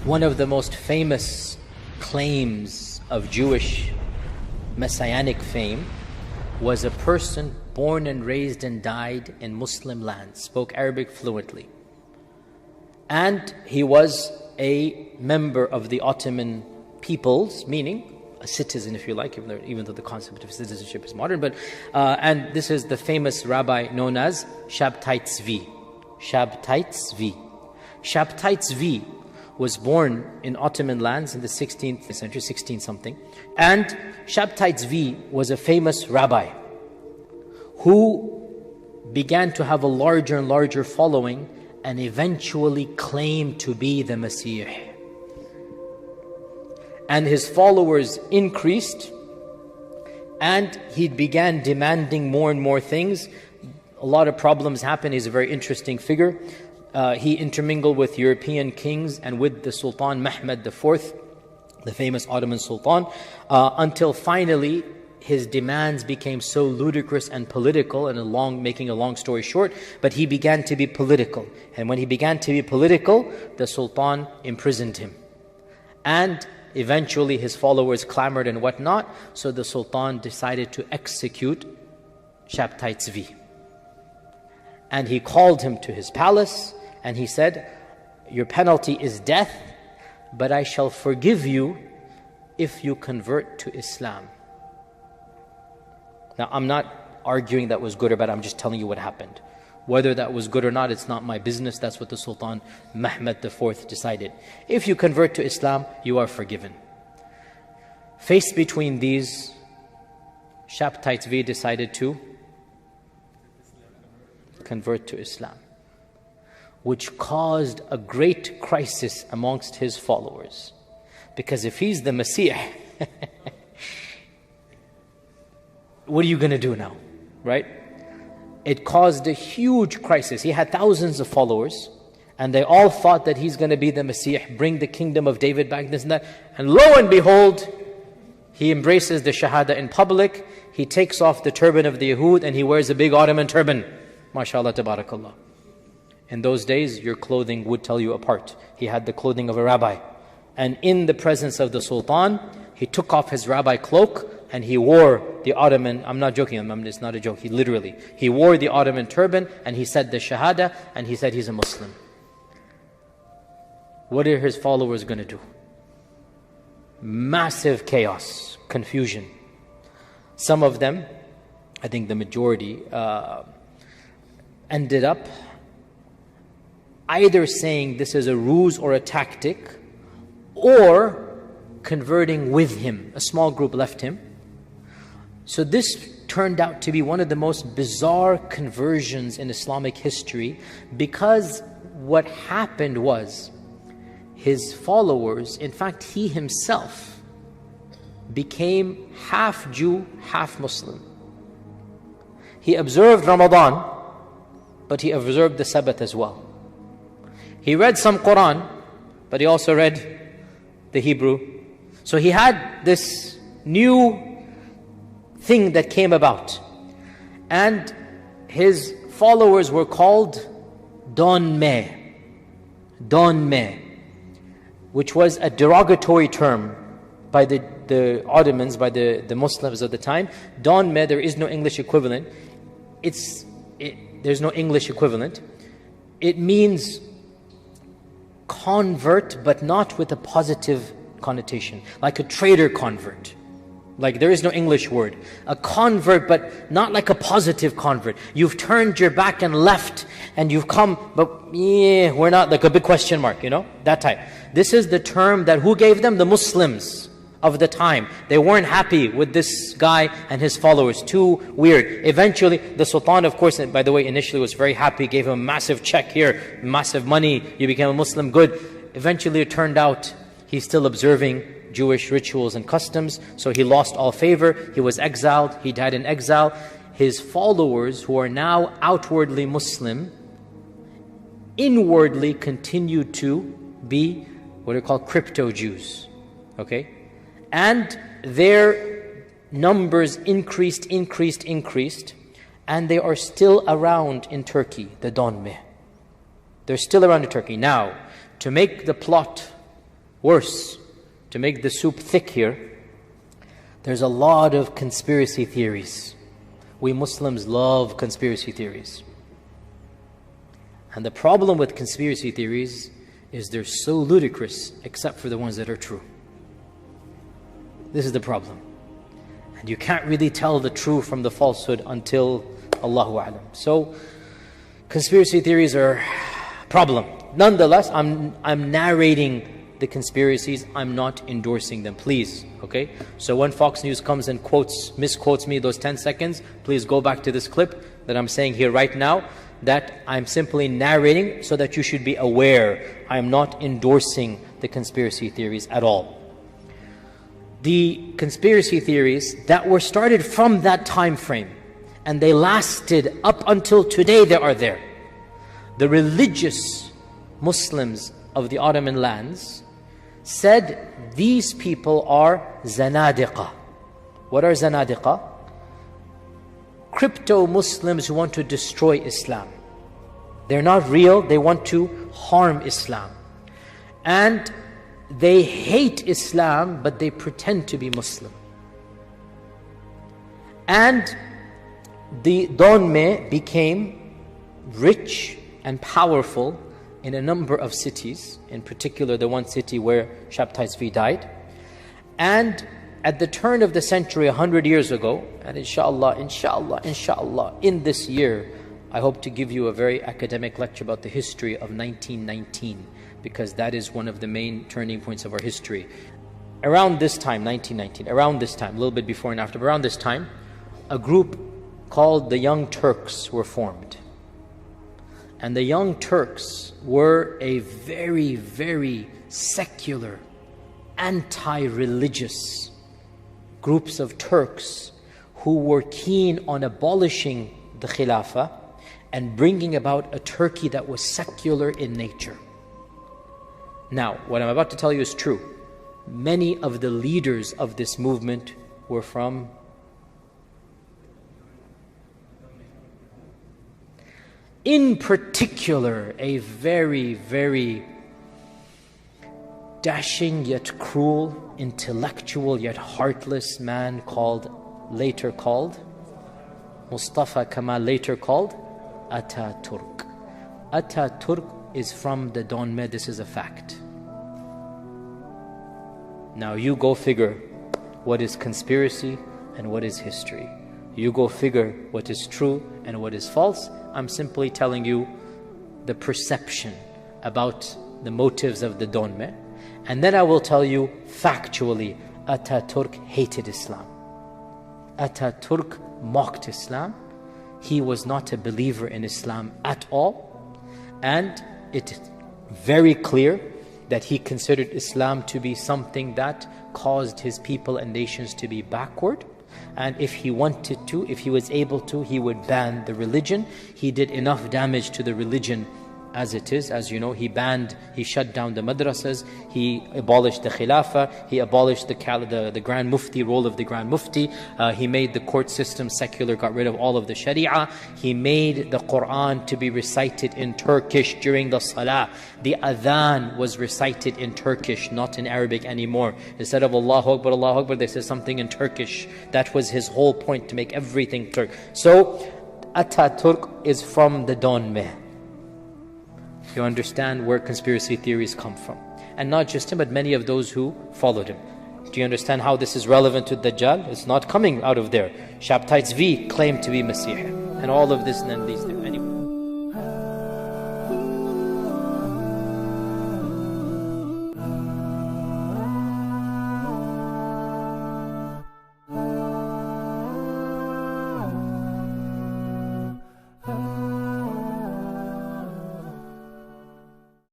One of the most famous claims of Jewish messianic fame was a person born and raised and died in Muslim lands, spoke Arabic fluently. And he was a member of the Ottoman peoples, meaning a citizen, if you like, even though the concept of citizenship is modern. And this is the famous rabbi known as Shabtai Tzvi. Shabtai Tzvi. Shabtai Tzvi was born in Ottoman lands in the 16th century, 16 something. And Shabtai Tzvi was a famous rabbi who began to have a larger and larger following and eventually claimed to be the Messiah. And his followers increased, and he began demanding more and more things. A lot of problems happened. He's a very interesting figure. He intermingled with European kings and with the Sultan Mehmed IV, the famous Ottoman Sultan, until finally his demands became so ludicrous and political, and making a long story short, but he began to be political. And when he began to be political, the Sultan imprisoned him. And eventually his followers clamored and whatnot, so the Sultan decided to execute Shabtai Tzvi. And he called him to his palace, and he said, "Your penalty is death, but I shall forgive you if you convert to Islam." Now, I'm not arguing that was good or bad, I'm just telling you what happened. Whether that was good or not, it's not my business. That's what the Sultan Mehmed IV decided. If you convert to Islam, you are forgiven. Faced between these, Shabtai Tzvi decided to convert to Islam, which caused a great crisis amongst his followers. Because if he's the Messiah, what are you going to do now, right? It caused a huge crisis. He had thousands of followers, and they all thought that he's going to be the Messiah, bring the kingdom of David back, this and that. And lo and behold, he embraces the Shahada in public. He takes off the turban of the Yahud, and he wears a big Ottoman turban. MashaAllah, tabarakallah. In those days, your clothing would tell you apart. He had the clothing of a rabbi. And in the presence of the Sultan, he took off his rabbi cloak, and he wore the Ottoman, I'm not joking, it's not a joke, he wore the Ottoman turban, and he said the Shahada, and he said he's a Muslim. What are his followers going to do? Massive chaos, confusion. Some of them, I think the majority, ended up either saying this is a ruse or a tactic, or converting with him. A small group left him. So this turned out to be one of the most bizarre conversions in Islamic history, because what happened was his followers, in fact he himself, became half Jew, half Muslim. He observed Ramadan, but he observed the Sabbath as well. He read some Quran, but he also read the Hebrew. So he had this new thing that came about, and his followers were called Donme, which was a derogatory term by the Ottomans, by the Muslims of the time. Donme, there is no English equivalent. There's no English equivalent. It means convert, but not with a positive connotation, like a traitor convert. Like there is no English word. A convert, but not like a positive convert. You've turned your back and left, and you've come, but yeah, we're not, like a big question mark, that type. This is the term that who gave them? The Muslims of the time. They weren't happy with this guy and his followers. Too weird. Eventually, the Sultan, of course, and by the way, initially was very happy, gave him a massive check here, massive money, you became a Muslim, good. Eventually it turned out he's still observing Jewish rituals and customs, so he lost all favor. He was exiled. He died in exile. His followers, who are now outwardly Muslim, inwardly continued to be what are called crypto Jews. Okay? And their numbers increased, and they are still around in Turkey, the Donme. They're still around in Turkey. Now, to make the plot Worse, to make the soup thick here, there's a lot of conspiracy theories. We Muslims love conspiracy theories. And the problem with conspiracy theories is they're so ludicrous, except for the ones that are true. This is the problem. And you can't really tell the true from the falsehood until Allahu A'lam. So, conspiracy theories are a problem. Nonetheless, I'm narrating the conspiracies, I'm not endorsing them, please, okay? So when Fox News comes and misquotes me those 10 seconds, please go back to this clip that I'm saying here right now, that I'm simply narrating so that you should be aware. I'm not endorsing the conspiracy theories at all. The conspiracy theories that were started from that time frame, and they lasted up until today, they are there. The religious Muslims of the Ottoman lands said these people are zanadiqa. What are zanadiqa? Crypto-Muslims who want to destroy Islam. They're not real, they want to harm Islam. And they hate Islam, but they pretend to be Muslim. And the Donme became rich and powerful in a number of cities, in particular the one city where Shabtai Tzvi died. And at the turn of the century, 100 years ago, and inshallah, in this year, I hope to give you a very academic lecture about the history of 1919, because that is one of the main turning points of our history. Around this time, 1919, around this time, a little bit before and after, but around this time, a group called the Young Turks were formed. And the Young Turks were a very, very secular, anti-religious groups of Turks who were keen on abolishing the Khilafah and bringing about a Turkey that was secular in nature. Now, what I'm about to tell you is true. Many of the leaders of this movement were from in particular, a very, very dashing yet cruel, intellectual yet heartless man later called Mustafa Kemal, later called Ataturk. Ataturk is from the Donme, this is a fact. Now you go figure what is conspiracy and what is history. You go figure what is true and what is false. I'm simply telling you the perception about the motives of the Donme. And then I will tell you factually, Ataturk hated Islam. Ataturk mocked Islam. He was not a believer in Islam at all. And it is very clear that he considered Islam to be something that caused his people and nations to be backward. And if he wanted to, if he was able to, he would ban the religion. He did enough damage to the religion as it is. As you know, he shut down the madrasas, he abolished the khilafah, he abolished the Grand Mufti, role of the Grand Mufti, he made the court system secular, got rid of all of the sharia, he made the Quran to be recited in Turkish during the salah. The adhan was recited in Turkish, not in Arabic anymore. Instead of Allahu Akbar, they said something in Turkish. That was his whole point, to make everything Turk. So, Ataturk is from the Donme. You understand where conspiracy theories come from. And not just him, but many of those who followed him. Do you understand how this is relevant to Dajjal? It's not coming out of there. Shabtai Tzvi claimed to be Messiah. And all of this and then these things.